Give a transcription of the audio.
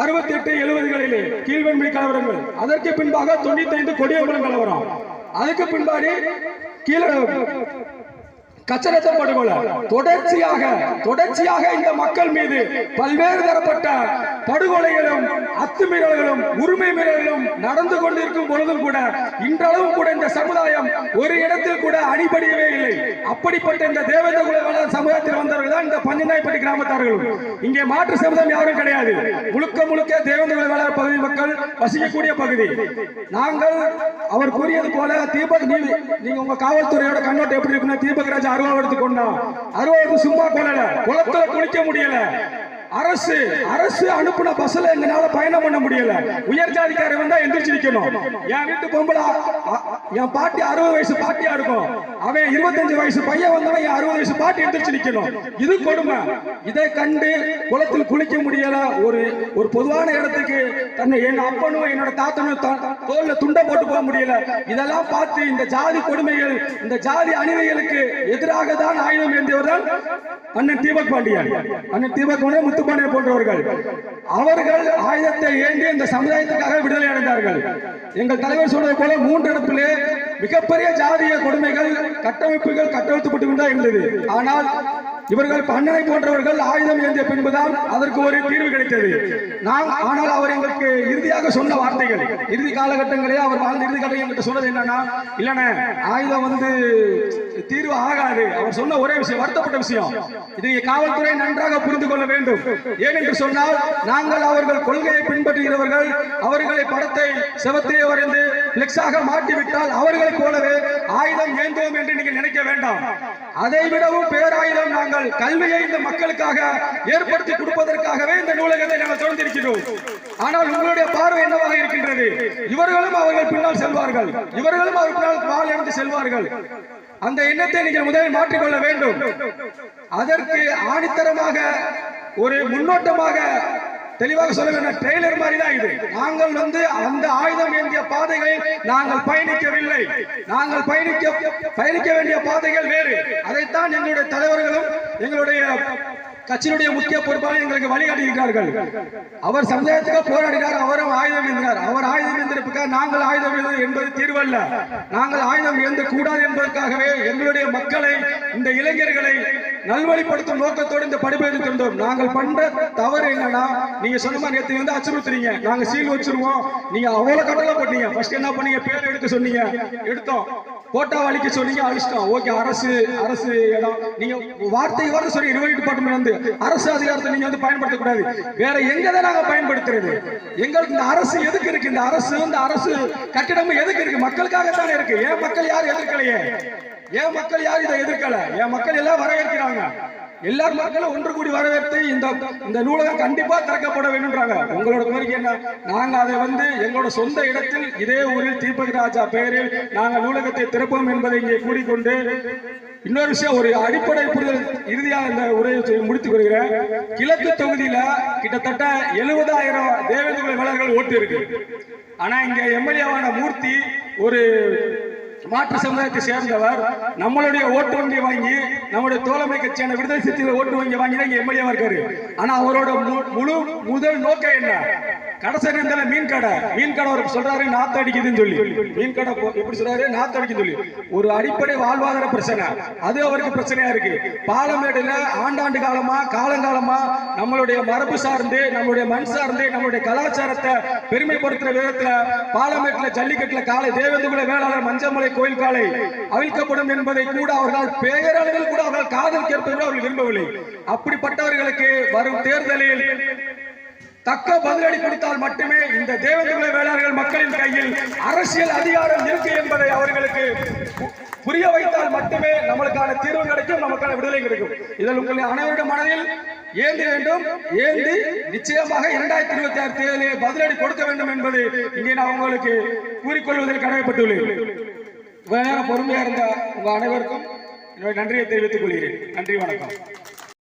68 70களிலே கீழ்வெண்மை கலவரங்கள், அதற்கு பின்பாக 95 கொடியம்பலம் கலவரம், அதுக்கு பின்பாடி கீழே கச்சரத்த படுகொலை, தொடர்ச்சியாக இந்த மக்கள் மீது பல்வேறு தரப்பட்ட படுகொலைகளும் அத்துமீறல்களும் உரிமை மீறல்களும் நடந்து கொண்டிருக்கும் பொழுதும் கூட இன்றளவும் கூட இந்த சமுதாயம் ஒரு இடத்தில் கூட அடிபடியவே இல்லை. அப்படிப்பட்ட இந்த தேவேந்திர குல வேளாளர் சமூகத்தில் வந்தவர்கள் தான் இந்த பஞ்சநாயப்பட்டி கிராமத்தார்கள். இங்கே மாற்று சமுதாயம் யாரும் கிடையாது. முழுக்க தேவேந்திர குல வேளாளர் பகுதி மக்கள் வசிக்கக்கூடிய பகுதி. நாங்கள் அவர் கூறியது போல தீபக், நீங்க உங்க காவல்துறையோட கண்ணோட்டம் எப்படி இருக்குன்னா, தீபக் ராஜா அருவா எடுத்து கொண்டோம், அருவா எடுத்து சும்மா கொள்ளல, குளத்துல குளிக்க முடியல, அரசு அனுப்புன பஸ்ல எங்களால பயணம் பண்ண முடியல, உயர் ஜாதிக்கார வந்தா எந்திரிச்சு நிக்கணும். என் வீட்டு பொம்பளை, என் பாட்டி 60 வயசு பாட்டியா இருக்கும், அவன் 25 வயசு பையன் வந்தவன் என் 60 வயசு பாட்டி எந்திரிச்சு நிக்கணும். இது கொடுமை. இதை கண்டு குளத்தில் குளிக்க முடியல, ஒரு பொதுவான இடத்துக்கு தன்னை என் அப்பனும் என்னோட தாத்தனும் தோல்ல துண்டை போட்டு போக முடியல. இதெல்லாம் பார்த்து இந்த ஜாதி கொடுமைகள், இந்த ஜாதி அநீதிகளுக்கு எதிராக தான் ஆயுதம் ஏந்தியவர் தான் அண்ணன் தீபக் பாண்டியன், அண்ணன் தீபக் முத்துப்பாண்டிய போன்றவர்கள். அவர்கள் ஆயுதத்தை ஏந்தி இந்த சமுதாயத்துக்காக விடுதலை அடைந்தார்கள். எங்கள் தலைவர் சொன்னது போல 3 இடத்திலே மிகப்பெரிய ஜாதிய கொடுமைகள் கட்டமைப்புகள் கட்டமைக்கப்பட்டு கொண்டே இருந்தது. ஆனால் இவர்கள் பண்ணனை போன்றவர்கள் ஆயுதம் ஏந்திய பின்புதான் அதற்கு ஒரு தீர்வு கிடைத்தது. ஆனால் அவர் எங்களுக்கு இறுதியாக சொன்ன வார்த்தைகள், இறுதி காலகட்டங்களே அவர் வாழ்ந்த இறுதி காலம் என்கிட்ட சொன்னது என்னன்னா, இல்லைண்ணே ஆயுதம் தீர்வு ஆகாது. அவர் சொன்ன ஒரே விஷயம், வருத்தப்பட்ட விஷயம், இதை காவல்துறை நன்றாக புரிந்து கொள்ள வேண்டும். ஏனென்று சொன்னால், நாங்கள் அவர்கள் கொள்கையை பின்பற்றுகிறவர்கள், அவர்களை படத்தை செவத்திலே வரைந்து பிளெக்ஸாக மாட்டிவிட்டால் அவர்களைப் போலவே ஆயுதம் ஏந்துவோம் என்று நீங்கள் நினைக்க வேண்டாம். அதை விடவும் பேராயுதம் நாங்கள் கல்வியை இந்த மக்களுக்காக ஏற்படுத்தி கொடுப்பதற்காகவே இந்த நூலகத்தை நாங்கள் தொடர்ந்திருக்கிறோம். ஆனால் உங்களுடைய பார்வை என்னவாக இருக்கின்றது? இவர்களும் அவர்கள் பின்னால் செல்வார்கள், இவர்களும் அவர் பின்னால் பால் எடுத்து செல்வார்கள். அந்த எண்ணத்தை நீங்கள் முதலில் மாற்றிக்கொள்ள வேண்டும். அதற்கு ஆணித்தரமாக ஒரு முன்னோட்டமாக தெளிவாக சொல்ல வேண்டும், ட்ரெய்லர் மாதிரி தான் இது. நாங்கள் அந்த ஆயுதம் ஏந்திய பாதைகளில் நாங்கள் பயணிக்கவில்லை. நாங்கள் பயணிக்க வேண்டிய பாதைகள் வேறு. அதைத்தான் எங்களுடைய தலைவர்களும் எங்களுடைய கட்சியினுடைய முக்கிய பொறுப்பாளர் எங்களுக்கு வழிகாட்டுகிறார்கள். அவர் சமுதாயத்துக்காக போராடினார், அவரும் ஆயுதம் ஏந்தினார். அவர் ஆயுதம் ஏந்திருப்பதற்காக நாங்கள் ஆயுதம் ஏந்துவது என்பது தீர்வல்ல. நாங்கள் ஆயுதம் ஏந்த கூடாது என்பதற்காகவே எங்களுடைய மக்களை, இந்த இளைஞர்களை நல்வழிப்படுத்தும் நோக்கத்தோடு இந்த படிப்பை எடுத்திருந்தோம். நாங்கள் பண்ற தவறு என்னன்னா, நீங்க சொன்ன மாதிரி நேற்று அச்சுறுத்துறீங்க, நாங்க சீல் வச்சிருவோம், நீங்க அவ்வளவு கட்டளை போட்டீங்க. ஃபர்ஸ்ட் என்ன பண்ணீங்க, பேர் எடுக்க சொன்னீங்க, எடுத்தோம். போட்டா வலிக்க சொன்னீங்க, அழிச்சிட்டோம். ஓகே, அரசு இடம், நீங்க வார்த்தை சொல்லி ரெவென்யூ டிபார்ட்மெண்ட் அரசு அதிகாரத்தை நீங்க பயன்படுத்தக்கூடாது. வேற எங்கதான் நாங்க பயன்படுத்துறது? எங்களுக்கு இந்த அரசு எதுக்கு இருக்கு? இந்த அரசு கட்டிடமும் எதுக்கு இருக்கு? மக்களுக்காகத்தானே இருக்கு. ஏன் மக்கள் யாரும் எதிர்க்கலையே? ஏன் மக்கள் யாரும் இதை எதிர்க்கல? என் மக்கள் எல்லாம் வரவேற்கிறாங்க. எல்லார் மக்களும் ஒன்று கூடி வரவேற்று இந்த நூலகம் கண்டிப்பா திறக்கப்பட வேண்டும்ன்றாங்க. உங்களோட கோரிக்கை என்ன? நாங்க அதை எங்களோட சொந்த இடத்தில் இதே ஊரில் தீபக் ராஜா பெயரில் நாங்கள் நூலகத்தை திறப்போம் என்பதை இங்கே கூடிக்கொண்டு, இன்னொரு விஷயம், ஒரு அடிப்படை புரிதல் இறுதியாக இந்த உரையை முடித்துக் கொள்கிறேன். கிழக்கு தொகுதியில கிட்டத்தட்ட 70,000 தேவேந்திர குல வேளாளர்கள் ஓட்டு இருக்கு. ஆனா இங்க எம்எல்ஏவான மூர்த்தி ஒரு மாற்று சமுதாயத்தை சேர்ந்தவர். நம்மளுடைய ஓட்டு வங்கி வாங்கி, நம்முடைய தோழமை கட்சியான விடுதலை சிறுத்தைகள் ஓட்டு வங்கி வாங்கி தான் இங்க எம்எல்ஏவா இருக்காரு. ஆனா அவரோட முதல் நோக்கம் என்ன? கடைசி நேரத்துல மீன் கடை அவருக்கு சொல்றாரு நாத்து அடிக்குதுன்னு சொல்லி. மீன் கடை எப்படி சொல்றாரு? நாத்து அடிக்குன்னு சொல்லி. ஒரு அடிப்படை வாழ்வாதார பிரச்சனை, அது அவருக்கு பிரச்சனையா இருக்கு. பாலமேடுல ஆண்டாண்டு காலங்காலமா நம்மளுடைய மரபு சார்ந்து, நம்மளுடைய மண் சார்ந்து, நம்மளுடைய கலாச்சாரத்தை பெருமைப்படுத்துற விதத்துல பாலமேட்டுல ஜல்லிக்கட்டுல காலை தேவேந்திர குல வேளாளர் மஞ்சமலை கோயில் காலை அவிழ்க்கப்படும் என்பதை கூட அவர்கள் பேரளவில் கூட அவர்கள் காதல் கேட்பதை அவர்கள் விரும்பவில்லை. அப்படிப்பட்டவர்களுக்கு வரும் தேர்தலில் தக்க பதிலடி கொடுத்தால் மட்டுமே இந்த தேவேந்திர குல வேளாளர்கள் மக்களின் கையில் அரசியல் அதிகாரம் இருக்கு என்பதை அவர்களுக்கு புரிய வைத்தால் மட்டுமே நம்மளுக்கான தீர்வு கிடைக்கும், நமக்கான விடுதலை கிடைக்கும். இதில் உங்களை அனைவருடைய மனதில் ஏந்தி வேண்டும். ஏந்தி நிச்சயமாக 2026 தேர்தலில் பதிலடி கொடுக்க வேண்டும் என்பது இங்கே நான் உங்களுக்கு கூறிக்கொள்வதில் கடமைப்பட்டுள்ளேன். பொறுமையா இருந்த உங்க அனைவருக்கும் என்னுடைய நன்றியை தெரிவித்துக் கொள்கிறேன். நன்றி, வணக்கம்.